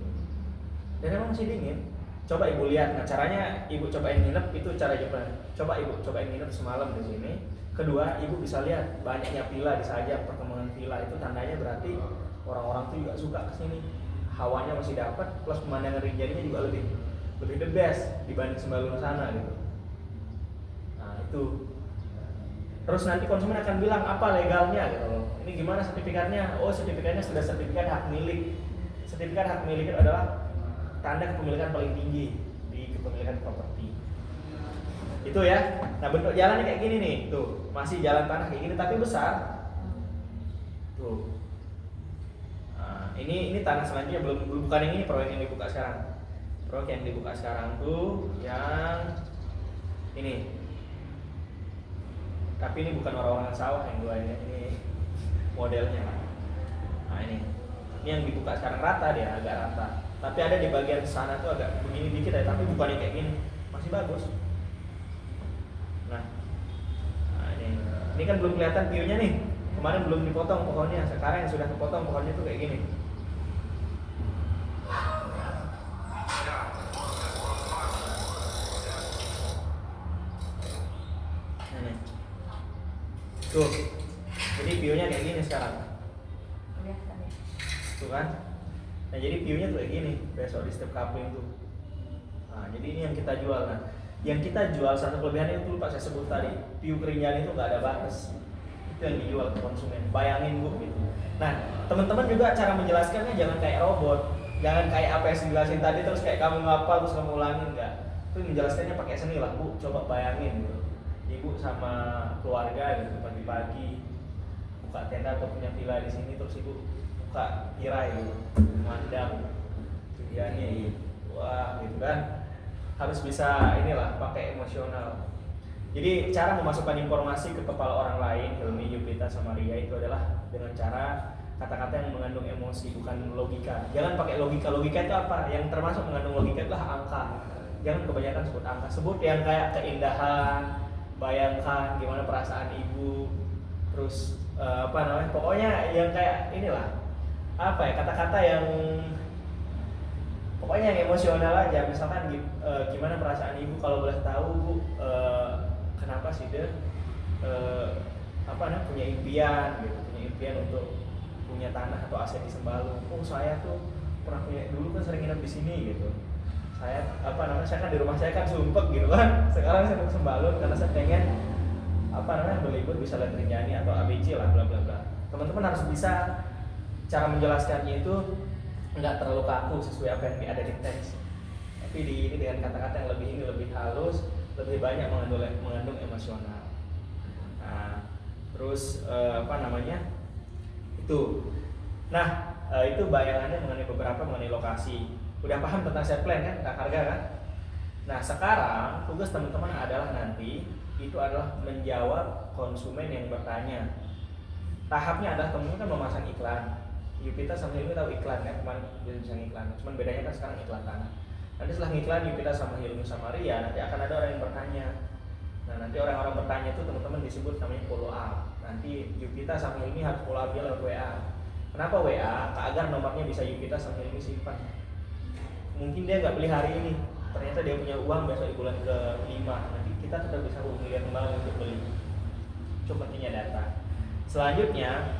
Speaker 1: Dan emang masih dingin. Coba ibu lihat. Nah, caranya ibu cobain nginep itu cara jawabnya. Coba ibu cobain nginep semalam di sini. Kedua, ibu bisa lihat banyaknya villa di Sajang, perkembangan villa itu tandanya berarti orang-orang tuh juga suka kesini. Hawanya masih dapat, plus pemandangan Rinjaninya juga lebih the best dibanding Sembalun sana gitu. Nah, itu. Terus nanti konsumen akan bilang apa legalnya gitu loh. Ini gimana sertifikatnya? Oh, sertifikatnya sudah sertifikat hak milik. Sertifikat hak milik itu adalah tanda kepemilikan paling tinggi di kepemilikan properti. Itu ya. Nah, bentuk jalannya kayak gini nih. Tuh, masih jalan tanah kayak gini tapi besar. Tuh. Nah, ini tanah selanjutnya belum bukan yang ini, proyek yang dibuka sekarang. Proyek yang dibuka sekarang tuh yang ini. Tapi ini bukan orang-orang sawah yang dua ini modelnya. Nah, ini yang dibuka sekarang rata, dia agak rata. Tapi ada di bagian sana tuh agak begini dikit ya, tapi bukan yang kayak gini, masih bagus. Nah ini kan belum kelihatan view-nya nih. Kemarin belum dipotong pohonnya, sekarang yang sudah kepotong pohonnya tuh kayak gini. Tuh, jadi view-nya kayak gini sekarang. Tuh kan? Nah, jadi view-nya tuh kayak gini besok di setiap coupling tuh. Nah, jadi ini yang kita jual. Nah, yang kita jual satu kelebihannya itu lupa saya sebut tadi, view Rinjani itu nggak ada batas. Itu yang dijual ke konsumen. Bayangin Bu gitu. Nah, teman-teman juga cara menjelaskannya jangan kayak robot, jangan kayak apa yang saya jelasin tadi terus kayak kamu ngapal terus kamu ulangin, enggak. Itu menjelaskannya pakai seni lah Bu. Coba bayangin gitu. Ibu sama keluarga gitu pagi-pagi buka tenda atau punya villa di sini, terus ibu buka tirai gitu, memandang Rinjani, wah gitu kan. Harus bisa inilah pakai emosional. Jadi cara memasukkan informasi ke kepala orang lain, Hilmi, Yupita, sama Ria itu adalah dengan cara kata-kata yang mengandung emosi, bukan logika. Jangan pakai logika. Logika itu apa? Yang termasuk mengandung logika itulah angka. Jangan kebanyakan sebut angka. Sebut yang kayak keindahan, bayangkan gimana perasaan ibu, terus pokoknya yang kayak inilah kata-kata yang pokoknya yang emosional aja. Misalkan gimana perasaan ibu kalau boleh tahu Bu, kenapa sih dia punya impian gitu, punya impian untuk punya tanah atau aset di Sembalun. Oh, saya tuh pernah punya, dulu kan sering nginep di sini gitu. Saya saya kan di rumah saya kan sumpek gitu kan. Sekarang saya ke Sembalun karena saya pengen berlibur bisa lihat Rinjani atau ABC lah bla bla bla. Teman-teman harus bisa cara menjelaskannya itu enggak terlalu kaku sesuai apa yang ada di teks. Tapi ini dengan kata-kata yang lebih halus, lebih banyak mengandung emosional. Nah, terus itu. Nah, itu bayangannya mengenai lokasi. Udah paham tentang set plan kan, tentang harga kan? Nah, sekarang tugas teman-teman adalah nanti itu adalah menjawab konsumen yang bertanya. Tahapnya adalah teman-teman kan memasang iklan. Yupita sama Hilmi tahu iklan kan, kemarin bisa iklan. Cuman bedanya kan sekarang iklan tanah. Nanti setelah iklan Yupita sama Hilmi sama Ria, nanti akan ada orang yang bertanya. Nah, nanti orang-orang bertanya itu teman-teman disebut namanya follow up. Nanti Yupita sama Hilmi harus follow up dia lewat WA. Kenapa WA? Agar nomornya bisa Yukita sama Hilmi simpan. Mungkin dia nggak beli hari ini, ternyata dia punya uang besok di bulan ke-5, nanti kita tetap bisa hubungi dia kembali untuk beli. Itu pentingnya data. Selanjutnya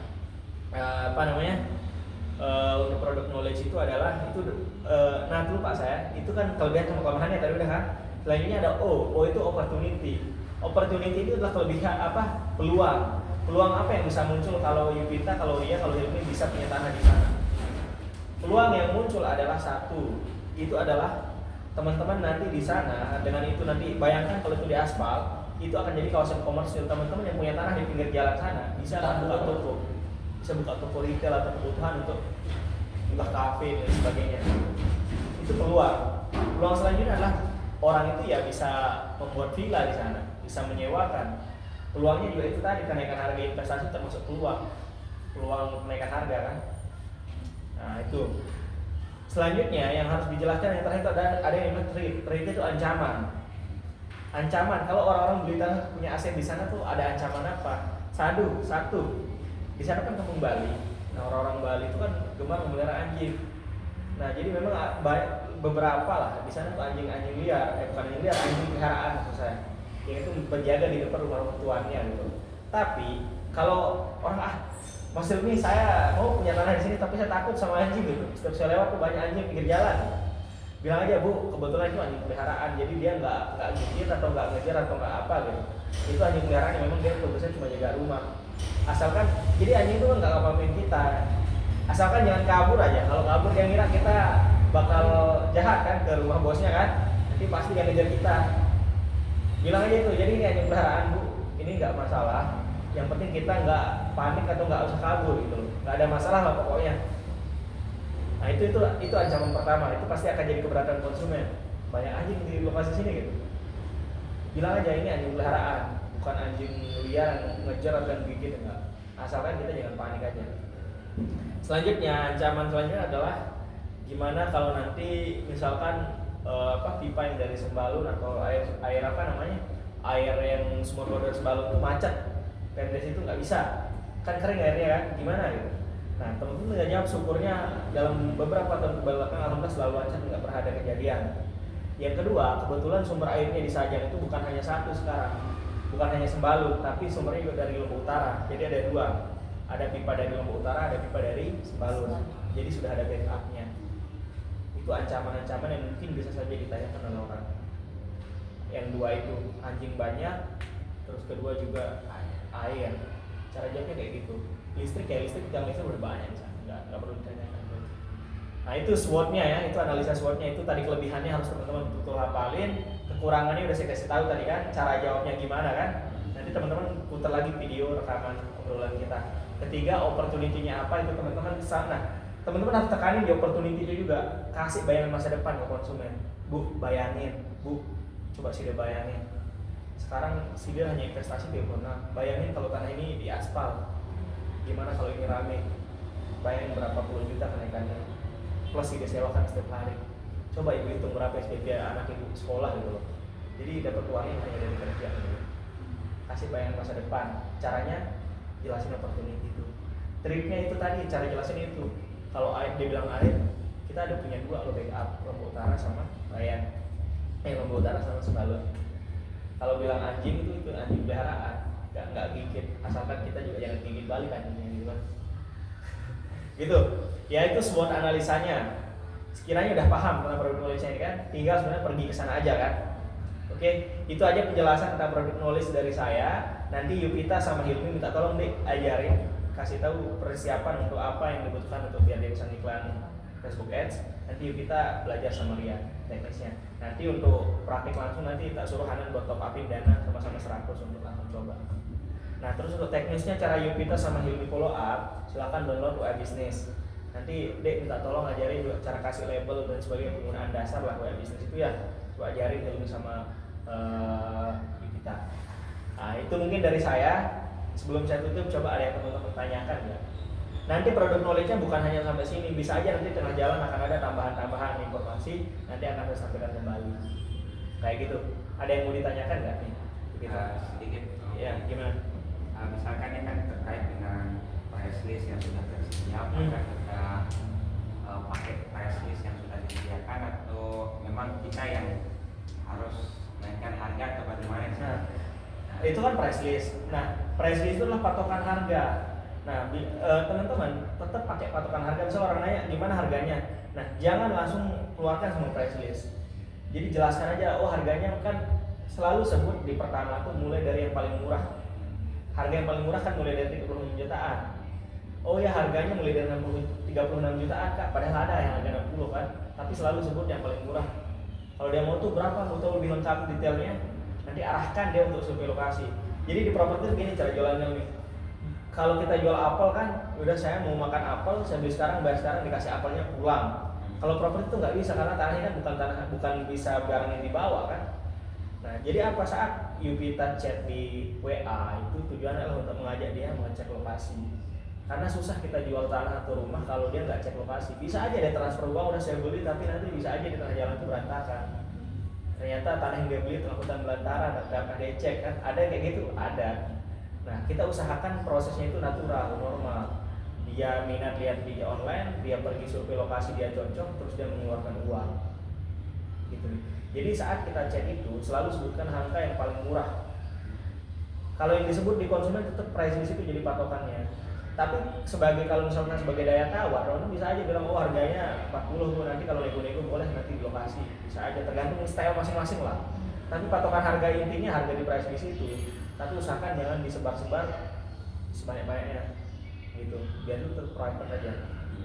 Speaker 1: untuk produk knowledge itu adalah nah dulu Pak saya itu kan kelebihan sama kelemahannya tadi udah kan. Selanjutnya ada O itu opportunity. Opportunity itu adalah kelebihan peluang apa yang bisa muncul kalau Yukita, kalau Ria, kalau Hilmi bisa punya tanah di sana. Peluang yang muncul adalah satu, itu adalah teman-teman nanti di sana dengan itu nanti bayangkan kalau itu di aspal itu akan jadi kawasan komersil. Teman-teman yang punya tanah di pinggir jalan sana bisa buka toko, bisa buka toko retail atau kebutuhan untuk buka kafe dan sebagainya. Itu peluang. Peluang selanjutnya adalah orang itu ya bisa membuat villa di sana, bisa menyewakan. Peluangnya juga itu tadi kenaikan harga investasi termasuk peluang kenaikan harga kan. Nah itu. Selanjutnya yang harus dijelaskan yang terakhir itu ada yang namanya trade itu ancaman. Ancaman kalau orang-orang beli tanah punya aset di sana tuh ada ancaman apa? Satu, di sana kan kampung Bali. Nah orang-orang Bali itu kan gemar memelihara anjing. Nah jadi memang beberapa lah di sana tuh anjing-anjing liar, bukan anjing liar, anjing peliharaan maksud saya. Yang itu berjaga di depan rumah tuannya gitu. Tapi kalau orang Mas Hilmi saya mau punya tanah di sini tapi saya takut sama anjing gitu. Setiap saya lewat tuh banyak anjing pinggir jalan. Bilang aja Bu, kebetulan itu anjing peliharaan, jadi dia nggak gigit atau nggak ngejar atau nggak apa gitu. Itu anjing peliharaan yang memang dia tugasnya cuma jaga rumah. Asalkan jadi anjing itu kan nggak ngapa-ngapain kita. Asalkan jangan kabur aja. Kalau kabur dia ngira kita bakal jahat kan ke rumah bosnya kan. Nanti pasti dia ngejar kita. Bilang aja itu, jadi ini anjing peliharaan Bu, ini nggak masalah. Yang penting kita nggak panik atau nggak usah kabur gitu loh. Nggak ada masalah lah pokoknya. Nah itu ancaman pertama, itu pasti akan jadi keberatan konsumen. Banyak anjing di lokasi sini gitu. Bilang aja ini anjing peliharaan, bukan anjing liar ngejar atau gigit enggak. Asalkan kita jangan panik aja. Selanjutnya ancaman selanjutnya adalah gimana kalau nanti misalkan pipa yang dari Sembalun atau air apa namanya? Air yang sumur dari Sembalun itu macet. Pemdes itu nggak bisa. Kan kering airnya kan, gimana gitu. Nah, teman-teman nggak jawab, syukurnya dalam beberapa tahun kebelakang alhamdulillah selalu lancar, nggak pernah ada kejadian. Yang kedua, kebetulan sumber airnya di Sajang itu bukan hanya satu sekarang, bukan hanya Sembalun, tapi sumbernya juga dari Lombok Utara. Jadi ada dua, ada pipa dari Lombok Utara, ada pipa dari Sembalun. Jadi sudah ada backupnya. Itu ancaman-ancaman yang mungkin bisa saja ditanyakan oleh orang. Yang dua itu anjing banyak, terus kedua juga air. Cara jawabnya kayak gitu. Listrik tiang listrik udah banyak di sana, nggak perlu ditanyakan. Nah itu SWOT-nya ya, itu analisa SWOT-nya itu tadi kelebihannya harus teman-teman betul hafalin, kekurangannya udah saya kasih tahu tadi kan, cara jawabnya gimana kan. Nanti teman-teman putar lagi video rekaman obrolan kita. Ketiga, opportunity-nya apa itu teman-teman sana. Teman-teman harus tekanin di opportunity itu juga, kasih bayangan masa depan ke konsumen. Bu, bayangin, Bu, coba sih dia bayangin. Sekarang sih dia hanya investasi dia pernah. Bayangin kalau tanah ini di aspal. Gimana kalau ini rame? Bayangin berapa puluh juta kenaikannya. Plus dia sewakan setiap hari. Coba ibu hitung berapa SPP anak ibu sekolah gitu loh. Jadi dapat uangnya hanya dari kerja gitu. Kasih bayangan masa depan. Caranya jelasin opportunity itu. Triknya itu tadi, cara jelasin itu. Kalau dia bilang air, kita ada punya dua lo backup, Lombok Utara sama Bayan. Lombok Utara sama Sembalun. Kalau bilang anjing itu anjing peliharaan, nggak gigit, asalkan kita juga jangan gigit balik anjingnya gitu kan. Gitu. Ya itu SWOT analisanya. Sekiranya udah paham tentang produk knowledge ini kan, tinggal sebenarnya pergi ke sana aja kan. Oke, itu aja penjelasan tentang produk knowledge dari saya. Nanti Yukita sama Hilmi minta tolong deh ajarin, kasih tahu persiapan untuk apa yang dibutuhkan untuk biar dia bisa iklan Facebook Ads. Nanti Yukita belajar sama Ria teknisnya. Nanti untuk praktik langsung nanti tak suruh Hanan buat top upin dana sama-sama 100 untuk langsung coba. Nah terus untuk teknisnya cara Yukita sama Hilmi follow up, silakan download WA Business. Nanti Dek minta tolong ajarin juga cara kasih label dan sebagainya, penggunaan dasar lah WA Business itu ya. Coba ajarin Hilmi sama Yukita. Nah itu mungkin dari saya. Sebelum saya tutup coba ada yang teman-teman tanyakan ya. Nanti produk knowledge-nya bukan hanya sampai sini, bisa aja nanti tengah jalan akan ada tambahan-tambahan informasi, nanti akan saya sampaikan kembali. Kayak gitu. Ada yang mau ditanyakan nggak nih?
Speaker 4: Sedikit.
Speaker 1: Ya, gimana?
Speaker 4: Misalkan ini kan terkait dengan price list yang sudah tersedia, apakah kita pakai price list yang sudah disediakan atau memang kita yang harus naikkan harga atau bagaimana?
Speaker 1: Itu kan price list. Nah, price list itu adalah patokan harga. Nah, teman-teman tetap pakai patokan harga. Misal orang nanya gimana harganya, nah jangan langsung keluarkan semua price list. Jadi jelaskan aja, oh harganya kan selalu sebut di pertama tuh mulai dari yang paling murah. Harga yang paling murah kan mulai dari 36 jutaan. Oh ya harganya mulai dari 36 jutaan kak, padahal ada yang harga 60 kan, tapi selalu sebut yang paling murah. Kalau dia mau tuh berapa, mau tahu lebih lengkap detailnya, nanti arahkan dia untuk survei lokasi. Jadi di properti gini cara jualannya nih. Kalau kita jual apel kan, udah saya mau makan apel, saya beli sekarang, bayar sekarang, dikasih apelnya pulang. Kalau properti itu nggak bisa karena tanahnya kan bukan bisa barang yang dibawa kan. Nah, jadi apa saat kita chat di WA itu tujuannya adalah untuk mengajak dia mengecek lokasi. Karena susah kita jual tanah atau rumah kalau dia nggak cek lokasi. Bisa aja dia transfer uang udah saya beli, tapi nanti bisa aja di tengah jalan itu berantakan. Ternyata tanah yang dia beli tengah hutan belantara, nggak pernah dia cek kan? Ada kayak gitu, ada. Nah, kita usahakan prosesnya itu natural, normal. Dia minat lihat di online, dia pergi survei lokasi, dia cocok, terus dia mengeluarkan uang. Gitu. Jadi saat kita cek itu selalu sebutkan angka yang paling murah. Kalau yang disebut di konsumen tetap price list itu jadi patokannya. Tapi kalau misalnya sebagai daya tawar, orang bisa aja bilang oh harganya 40 bu, nanti kalau nego-nego boleh nanti di lokasi. Bisa aja tergantung style masing-masing lah. Tapi patokan harga intinya harga di price list itu. Tapi usahakan jangan disebar-sebar sebanyak-banyaknya gitu. Biar itu private aja.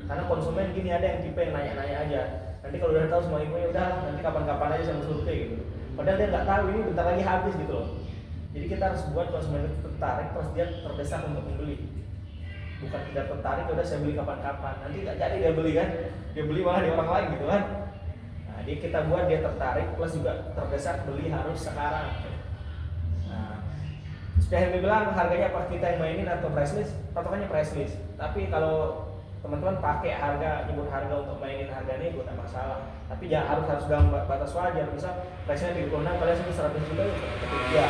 Speaker 1: Karena konsumen gini ada yang tipe yang nanya-nanya aja. Nanti kalau udah tahu semua infonya udah nanti kapan-kapan aja saya mau survei gitu. Padahal dia nggak tahu ini bentar lagi habis gitu loh. Jadi kita harus buat konsumen itu tertarik, terus dia terdesak untuk membeli. Bukan tidak tertarik, udah saya beli kapan-kapan. Nanti nggak jadi dia beli kan, dia beli malah di orang lain gitu kan. Nah, jadi kita buat dia tertarik, plus juga terdesak beli harus sekarang. Nah, sudah yang bilang harganya apa kita yang mainin atau price list, patokannya price list. Tapi kalau teman-teman pakai harga, nyebut harga untuk mainin harga ini bukan masalah. Tapi jangan harus dalam batas wajar. Misal price-nya 36, kalian sebut 100 juta ya.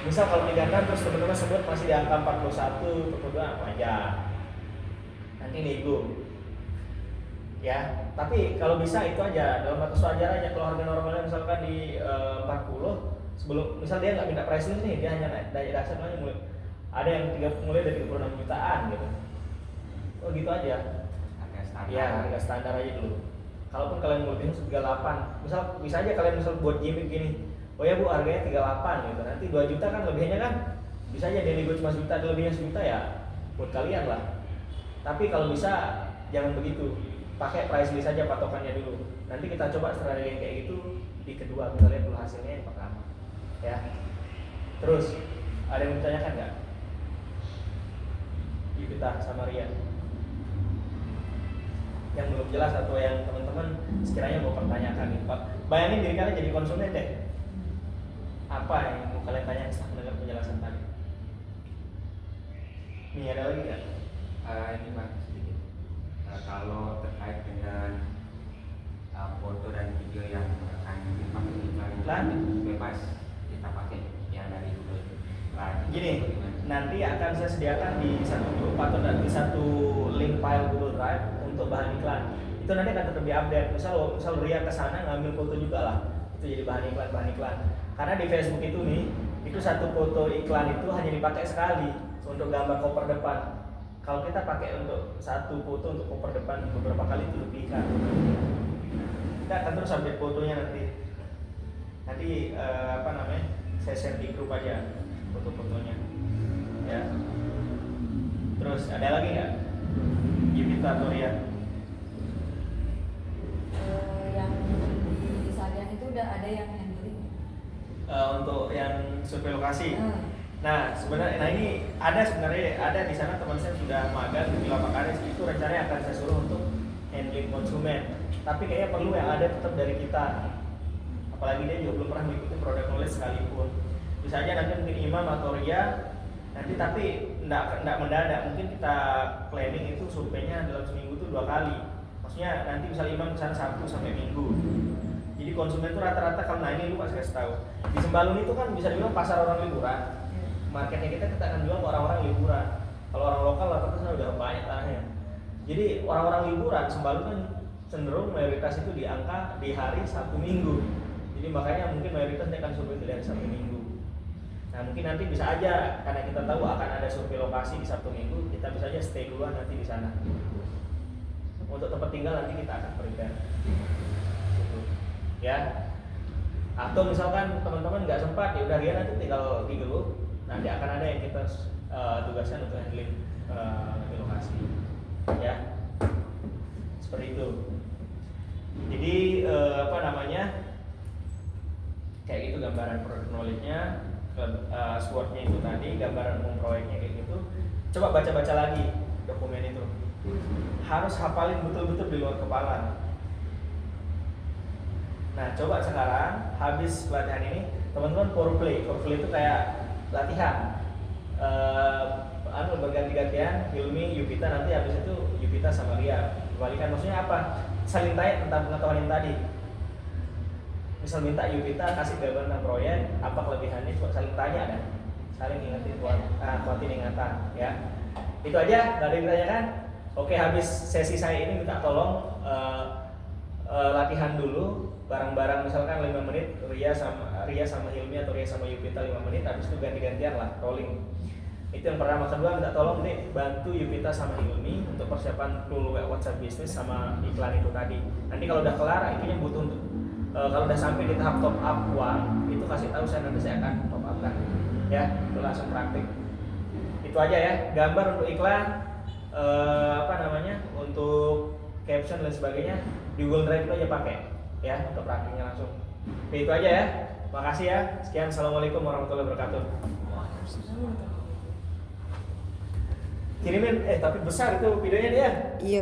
Speaker 1: Misal kalau 36 terus teman-teman sebut masih di angka 41, 42 wajar. Nanti nego. Ya, tapi kalau bisa itu aja dalam batas wajar aja. Kalau harga normalnya misalkan di 40, sebelum misal dia nggak minta price list nih, dia hanya naik dasar mulai ada yang mulai dari 36 jutaan gitu. Oh gitu aja.
Speaker 4: Harga standar.
Speaker 1: Ya, harga standar aja dulu. Kalaupun kalian mau bisnis 38, misal bisa aja kalian misal buat gimmick gini. Oh ya Bu, harganya 38 gitu. Nanti 2 juta kan lebihnya kan. Bisa aja dia nego cuma sejuta, lebihnya sejuta ya buat kalian lah. Tapi kalau bisa jangan begitu. Pakai price list aja patokannya dulu. Nanti kita coba strategi yang kayak gitu di kedua, kita lihat dulu hasilnya yang pertama. Ya. Terus ada yang bertanyakan nggak? Yukita sama Ria. Yang belum jelas atau yang teman-teman sekiranya mau pertanyakan nih Pak. Bayangin diri kalian jadi konsumen deh. Apa yang mau kalian tanya setelah mendengar penjelasan tadi? Nih ada lagi nggak?
Speaker 4: Ini Pak sedikit. Kalau terkait dengan foto dan video yang akan dipakai iklan bebas kita pakai yang dari Google.
Speaker 1: Gini, nanti akan saya sediakan di satu grup atau di satu link file Google Drive untuk bahan iklan. Itu nanti akan tetap diupdate. Misal Ria kesana ngambil foto juga lah, itu jadi bahan iklan. Karena di Facebook itu nih, itu satu foto iklan itu hanya dipakai sekali untuk gambar cover depan. Kalau kita pakai untuk satu foto untuk cover depan beberapa kali itu lebih kan. Kita akan terus update fotonya nanti. Saya share di grup aja foto-fotonya. Ya. Terus ada lagi nggak? Yukita atau Ria?
Speaker 2: Yang di Sagan itu udah ada yang handling.
Speaker 1: Untuk yang survei lokasi. Nah, ini ada di sana teman saya sudah magang di Lapakaris, itu rencananya akan saya suruh untuk handling konsumen. Tapi kayaknya perlu yang ada tetap dari kita. Apalagi dia juga belum pernah mengikuti produk knowledge sekalipun. Bisa aja nanti mungkin Imam atau Ria nanti tapi enggak mendadak, mungkin kita planning itu surveinya dalam seminggu itu 2 kali. Maksudnya nanti misal Imam kesana Sabtu sampai Minggu. Jadi konsumen itu rata-rata kalau ini lu kasih tahu. Di Sembalun itu kan bisa dibilang pasar orang liburan. Marketnya kita akan jual ke orang-orang liburan. Kalau orang lokal rata-rata sana udah banyak tanahnya. Jadi orang-orang liburan Sembalu kan cenderung mayoritas itu di angka di hari Sabtu Minggu. Jadi makanya mungkin mayoritas dia akan survei di hari Sabtu Minggu. Nah mungkin nanti bisa aja karena kita tahu akan ada survei lokasi di Sabtu Minggu, kita bisa aja stay duluan nanti di sana. Untuk tempat tinggal nanti kita akan prepare. Gitu. Ya. Atau misalkan teman-teman nggak sempat, ya udah dia nanti tinggal di dulu. Nanti akan ada yang kita tugaskan untuk handling di lokasi. Ya. Seperti itu. Jadi apa namanya? Kayak gitu gambaran product knowledge-nya, SWOT-nya itu tadi, gambaran umum proyeknya kayak gitu. Coba baca-baca lagi dokumen itu. Harus hafalin betul-betul di luar kepala. Nah, coba sekarang habis pelatihan ini, teman-teman foreplay. Foreplay itu kayak latihan. Berganti-gantian, Hilmi, Yupita, nanti habis itu Yupita sama Ria. Kebalikan maksudnya apa? Saling tanya tentang pengetahuan yang tadi. Misal minta Yupita kasih gambaran tentang proyek, apa kelebihannya, coba saling tanya dan saling ingetin kuatin ingatan ya. Itu aja, nggak ada yang ditanyakan. Oke, habis sesi saya ini minta tolong latihan dulu bareng-bareng, misalkan 5 menit Ria sama Hilmi atau Ria sama Yupita 5 menit, habis itu ganti-gantian lah rolling. Itu yang pertama. Kedua minta tolong nih bantu Yupita sama Hilmi untuk persiapan tool WhatsApp bisnis sama iklan itu tadi. Nanti kalau udah kelar, intinya butuh untuk kalau udah sampai di tahap top up uang, itu kasih tahu saya, nanti saya akan top up kan. Ya, itu langsung praktik. Itu aja ya, gambar untuk iklan, untuk caption dan sebagainya di Google Drive itu aja pakai ya untuk praktiknya langsung. Oke, itu aja ya. Makasih ya. Sekian, assalamualaikum warahmatullahi wabarakatuh. Kirimin, tapi besar itu videonya dia.
Speaker 5: Iya.